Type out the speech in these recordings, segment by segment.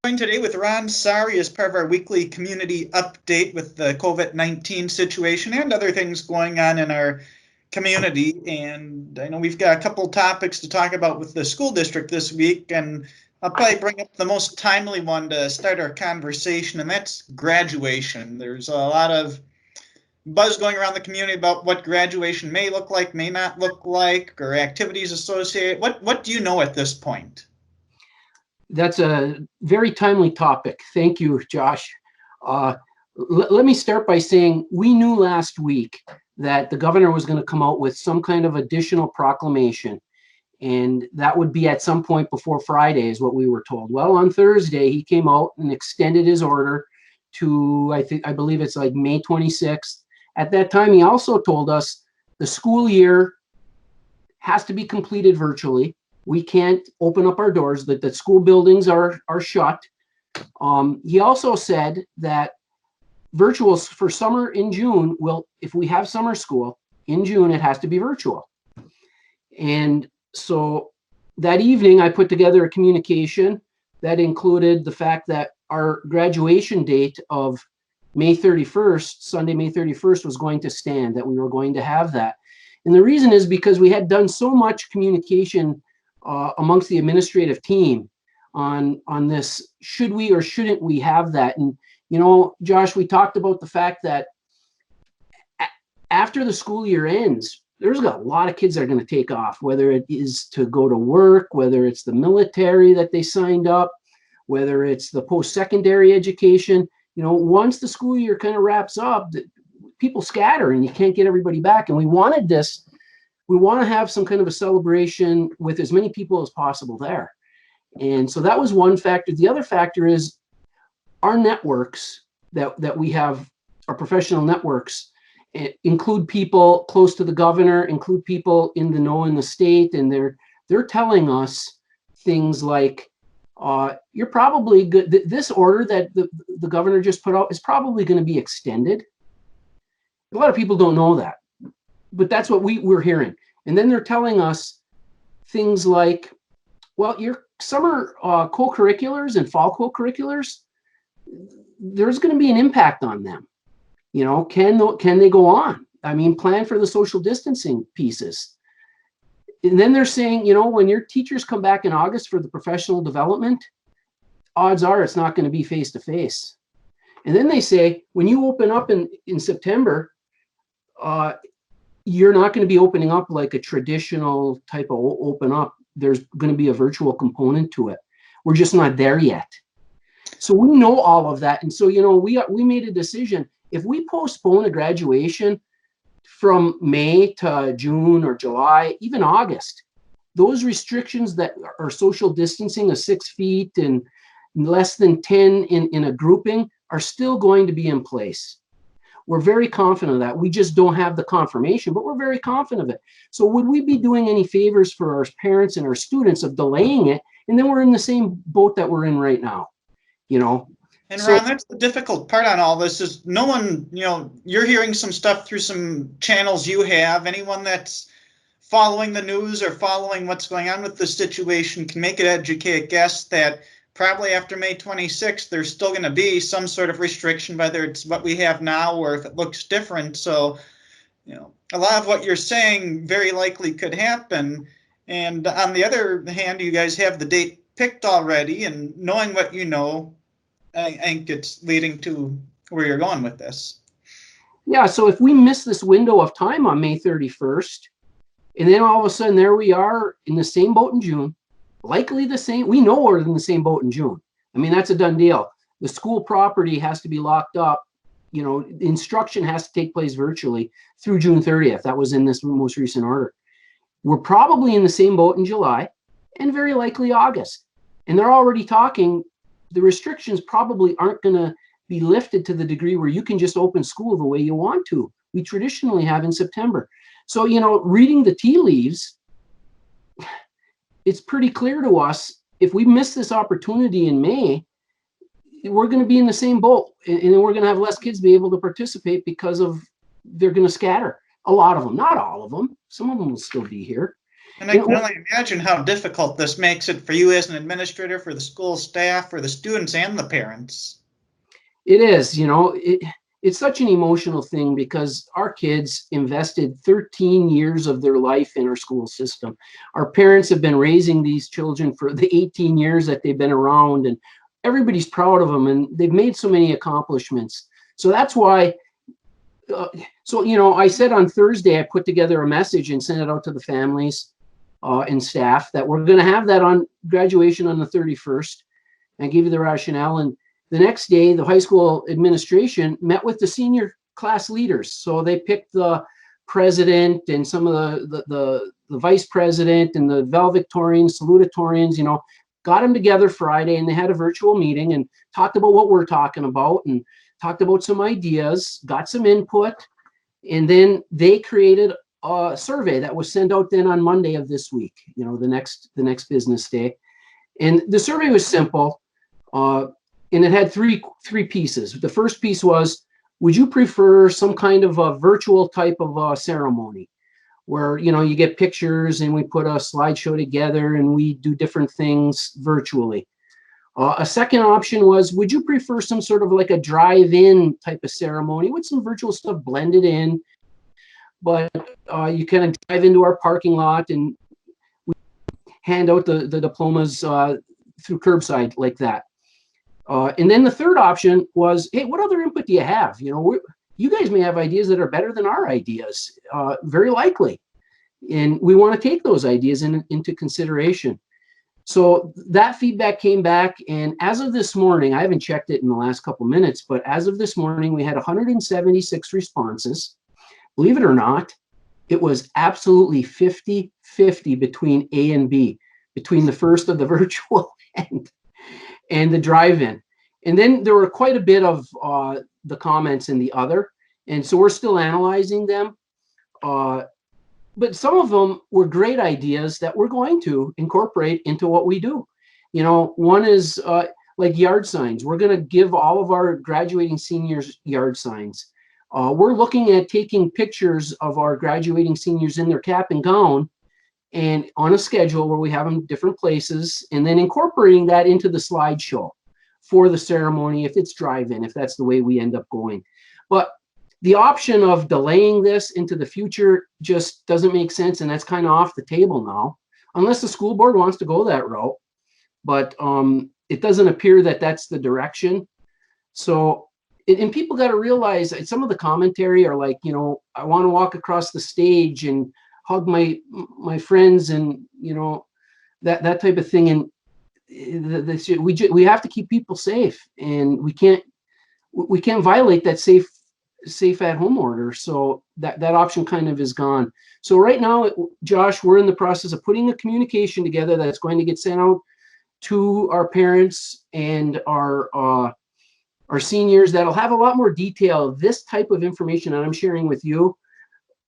Joined today with Ron Sari as part of our weekly community update with the COVID-19 situation and other things going on in our community. And I know we've got a couple topics to talk about with the school district this week, and I'll probably bring up the most timely one to start our conversation, and that's graduation. There's a lot of buzz going around the community about what graduation may look like, may not look like, or activities associated. What do you know at this point? That's a very timely topic. Thank you, Josh. Let me start by saying we knew last week that the governor was going to come out with some kind of additional proclamation, and that would be at some point before Friday is what we were told. Well, on Thursday, he came out and extended his order to, I believe it's like May 26th. At that time, he also told us the school year has to be completed virtually. We can't open up our doors, that the school buildings are shut. He also said that virtuals for summer in June will, if we have summer school in June, it has to be virtual. And so that evening I put together a communication that included the fact that our graduation date of May 31st, Sunday, May 31st was going to stand, that we were going to have that. And the reason is because we had done so much communication amongst the administrative team on this, should we or shouldn't we have that? And, you know, Josh, we talked about the fact that after the school year ends, there's a lot of kids that are going to take off, whether it is to go to work, whether it's the military that they signed up, whether it's the post-secondary education. You know, once the school year kind of wraps up, people scatter and you can't get everybody back. And we wanted this. We want to have some kind of a celebration with as many people as possible there. And so that was one factor. The other factor is our networks that we have, our professional networks, include people close to the governor, include people in the know in the state, and they're telling us things like, you're probably good. This order that the governor just put out is probably going to be extended. A lot of people don't know that, but that's what we're hearing. And then they're telling us things like, well, your summer co-curriculars and fall co-curriculars, there's going to be an impact on them. You know, can they go on? I mean, plan for the social distancing pieces. And then they're saying, you know, when your teachers come back in August for the professional development, odds are it's not going to be face-to-face. And then they say, when you open up in September, you're not going to be opening up like a traditional type of open up. There's going to be a virtual component to it. We're just not there yet. So we know all of that. And so, you know, we made a decision. If we postpone a graduation from May to June or July, even August, those restrictions that are social distancing of 6 feet and less than 10 in a grouping are still going to be in place. We're very confident of that. We just don't have the confirmation, but we're very confident of it. So would we be doing any favors for our parents and our students of delaying it? And then we're in the same boat that we're in right now, you know? And Ron, that's the difficult part on all this is no one, you know, you're hearing some stuff through some channels you have. Anyone that's following the news or following what's going on with the situation can make an educated guess that probably after May 26th, there's still going to be some sort of restriction, whether it's what we have now or if it looks different. So, you know, a lot of what you're saying very likely could happen. And on the other hand, you guys have the date picked already, and knowing what you know, I think it's leading to where you're going with this. Yeah, so if we miss this window of time on May 31st, and then all of a sudden there we are in the same boat in June, likely the same, we know we're in the same boat in June. I mean, that's a done deal. The school property has to be locked up. You know, instruction has to take place virtually through June 30th. That was in this most recent order. We're probably in the same boat in July and very likely August. And they're already talking, the restrictions probably aren't going to be lifted to the degree where you can just open school the way you want to. We traditionally have in September. So, you know, reading the tea leaves, it's pretty clear to us, if we miss this opportunity in May, we're going to be in the same boat, and then we're going to have less kids be able to participate because of they're going to scatter. A lot of them, not all of them. Some of them will still be here. And I can only imagine how difficult this makes it for you as an administrator, for the school staff, for the students and the parents. It is, it's such an emotional thing because our kids invested 13 years of their life in our school system. Our parents have been raising these children for the 18 years that they've been around, and everybody's proud of them, and they've made so many accomplishments. So that's why, I said on Thursday, I put together a message and sent it out to the families and staff that we're going to have that on graduation on the 31st. I gave you the rationale, and the next day, the high school administration met with the senior class leaders. So they picked the president and some of the vice president and the valedictorians, salutatorians, got them together Friday, and they had a virtual meeting and talked about what we're talking about and talked about some ideas, got some input, and then they created a survey that was sent out then on Monday of this week, the next business day. And the survey was simple. And it had three pieces. The first piece was, would you prefer some kind of a virtual type of ceremony where, you get pictures and we put a slideshow together and we do different things virtually? A second option was, would you prefer some sort of like a drive-in type of ceremony with some virtual stuff blended in, but you kind of drive into our parking lot and we hand out the diplomas through curbside like that. And then the third option was, hey, what other input do you have? You guys may have ideas that are better than our ideas, very likely. And we want to take those ideas into consideration. So that feedback came back. And as of this morning, I haven't checked it in the last couple minutes, but as of this morning, we had 176 responses. Believe it or not, it was absolutely 50-50 between A and B, between the first of the virtual and the drive-in. And then there were quite a bit of the comments in the other. And so we're still analyzing them. But some of them were great ideas that we're going to incorporate into what we do. One is like yard signs. We're going to give all of our graduating seniors yard signs. We're looking at taking pictures of our graduating seniors in their cap and gown and on a schedule where we have them different places, and then incorporating that into the slideshow for the ceremony, if it's drive-in, if that's the way we end up going. But the option of delaying this into the future just doesn't make sense, and that's kind of off the table now, unless the school board wants to go that route. But it doesn't appear that that's the direction. So, and people got to realize that some of the commentary are like, I want to walk across the stage and hug my friends and that type of thing, and we have to keep people safe, and we can't violate that safe at home order. So that option kind of is gone. So right now, Josh, we're in the process of putting a communication together that's going to get sent out to our parents and our seniors that'll have a lot more detail of this type of information that I'm sharing with you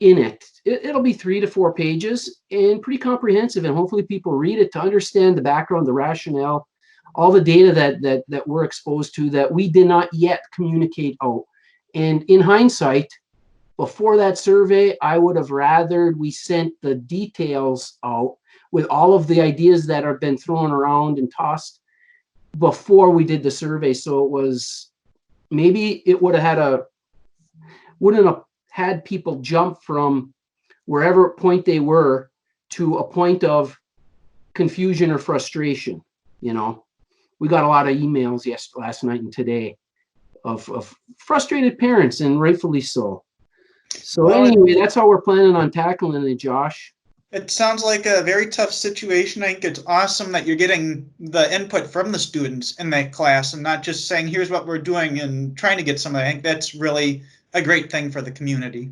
in it. It'll be 3 to 4 pages and pretty comprehensive, and hopefully people read it to understand the background, the rationale, all the data that we're exposed to that we did not yet communicate out. And in hindsight, before that survey, I would have rathered we sent the details out with all of the ideas that have been thrown around and tossed before we did the survey. So it was, maybe it wouldn't have had people jump from wherever point they were to a point of confusion or frustration. We got a lot of emails last night and today of frustrated parents, and rightfully so. So anyway, that's how we're planning on tackling it, Josh. It sounds like a very tough situation. I think it's awesome that you're getting the input from the students in that class and not just saying, here's what we're doing and trying to get some of that. I think that's really a great thing for the community.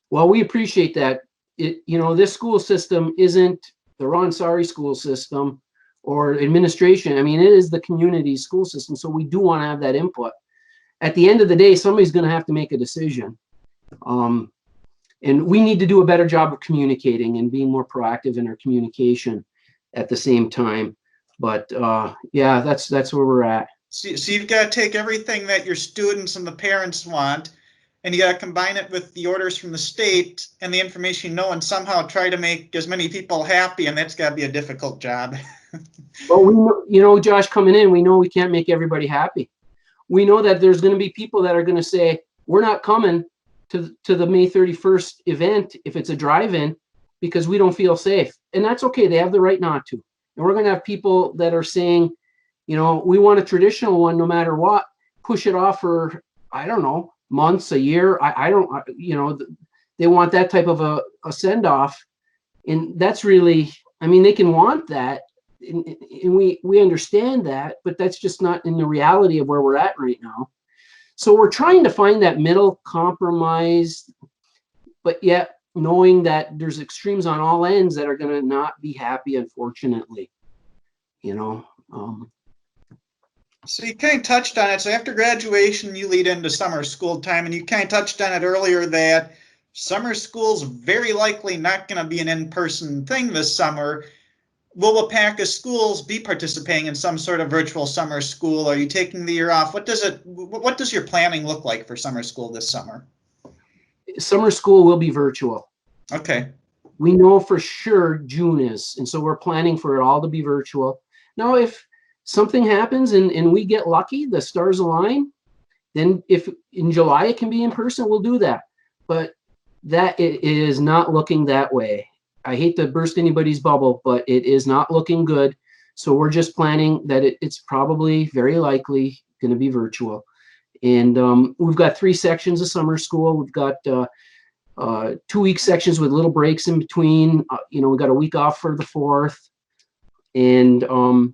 Well, we appreciate that. This school system isn't the Ron Sari school system or administration. I mean, it is the community school system. So we do want to have that input. At the end of the day, somebody's going to have to make a decision. And we need to do a better job of communicating and being more proactive in our communication at the same time. But yeah, that's where we're at. So you've got to take everything that your students and the parents want and you got to combine it with the orders from the state and the information you know, and somehow try to make as many people happy, and that's got to be a difficult job. Well, we know, you know, Josh, coming in, we know we can't make everybody happy. We know that there's going to be people that are going to say, we're not coming to the May 31st event if it's a drive-in because we don't feel safe. And that's okay. They have the right not to. And we're going to have people that are saying, you know, we want a traditional one no matter what, push it off for, I don't know, months, a year. I don't, you know, they want that type of a send-off. And that's really, I mean, they can want that. And we understand that, but that's just not in the reality of where we're at right now. So we're trying to find that middle compromise, but yet knowing that there's extremes on all ends that are going to not be happy, unfortunately, you know. So you kind of touched on it. So after graduation, you lead into summer school time, and you kind of touched on it earlier that summer school's very likely not going to be an in-person thing this summer. Will Waupaca schools be participating in some sort of virtual summer school? Are you taking the year off? What does your planning look like for summer school this summer? Summer school will be virtual. Okay. We know for sure June is, and so we're planning for it all to be virtual. Now, if something happens and we get lucky, the stars align, then if in July it can be in person, we'll do that. But that it is not looking that way. I hate to burst anybody's bubble, but it is not looking good. So we're just planning that it's probably very likely going to be virtual. And we've got 3 sections of summer school. We've got 2-week sections with little breaks in between. You know, we got a week off for the 4th. And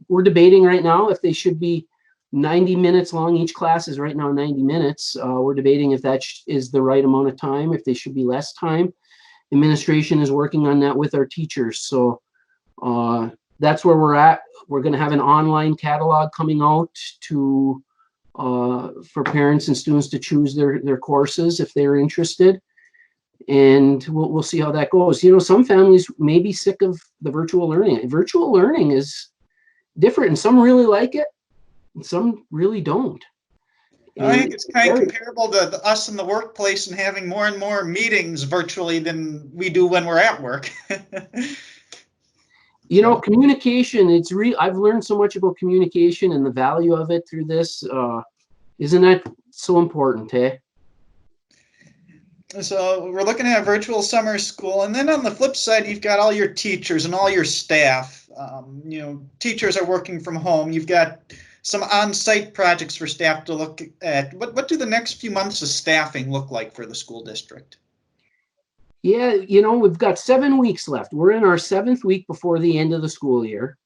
we're debating right now if they should be 90 minutes long. Each class is right now 90 minutes. We're debating if that is the right amount of time, if they should be less time. Administration is working on that with our teachers. So that's where we're at. We're going to have an online catalog coming out to for parents and students to choose their courses if they're interested. And we'll see how that goes. You know, some families may be sick of the virtual learning. Virtual learning is different, and some really like it, and some really don't. I think it's kind of comparable to us in the workplace and having more and more meetings virtually than we do when we're at work. You know, communication, it's I've learned so much about communication and the value of it through this. Isn't that so important, eh? So we're looking at a virtual summer school, and then on the flip side, you've got all your teachers and all your staff. You know, teachers are working from home. You've got some on-site projects for staff to look at. What do the next few months of staffing look like for the school district? Yeah, you know, we've got 7 weeks left. We're in our 7th week before the end of the school year,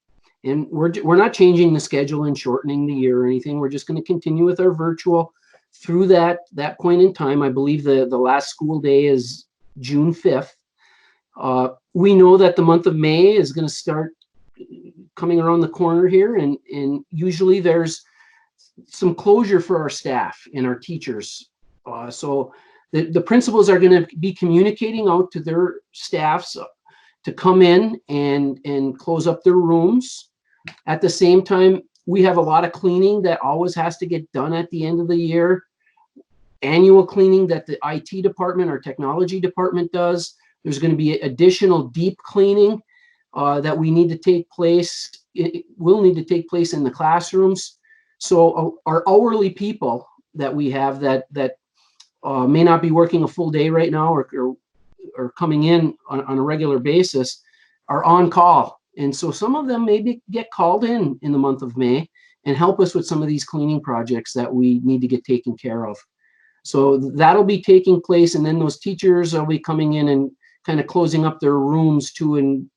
and we're not changing the schedule and shortening the year or anything. We're just going to continue with our virtual through that point in time. I believe the last school day is June 5th. We know that the month of May is going to start coming around the corner here, and usually there's some closure for our staff and our teachers. So the principals are going to be communicating out to their staffs to come in and close up their rooms. At the same time, we have a lot of cleaning that always has to get done at the end of the year. Annual cleaning that the IT department or technology department does. There's going to be additional deep cleaning that we need to take place. It will need to take place in the classrooms. So our hourly people that we have that may not be working a full day right now or coming in on a regular basis are on call. And so some of them maybe get called in the month of May and help us with some of these cleaning projects that we need to get taken care of. So that'll be taking place. And then those teachers will be coming in and kind of closing up their rooms too and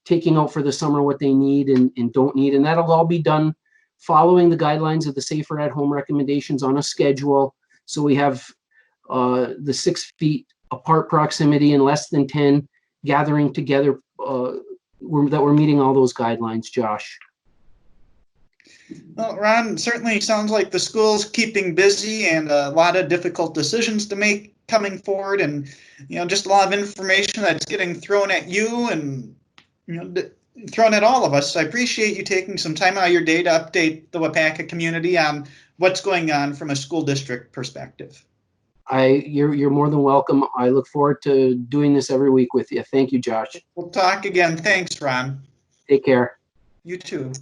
taking out for the summer what they need and don't need. And that'll all be done following the guidelines of the Safer at Home recommendations on a schedule. So we have the 6 feet apart proximity and less than 10 gathering together that we're meeting all those guidelines, Josh. Well, Ron, certainly sounds like the school's keeping busy and a lot of difficult decisions to make coming forward, and just a lot of information that's getting thrown at you and thrown at all of us. I appreciate you taking some time out of your day to update the Waupaca community on what's going on from a school district perspective. You're more than welcome. I look forward to doing this every week with you. Thank you, Josh. We'll talk again. Thanks, Ron. Take care. You too.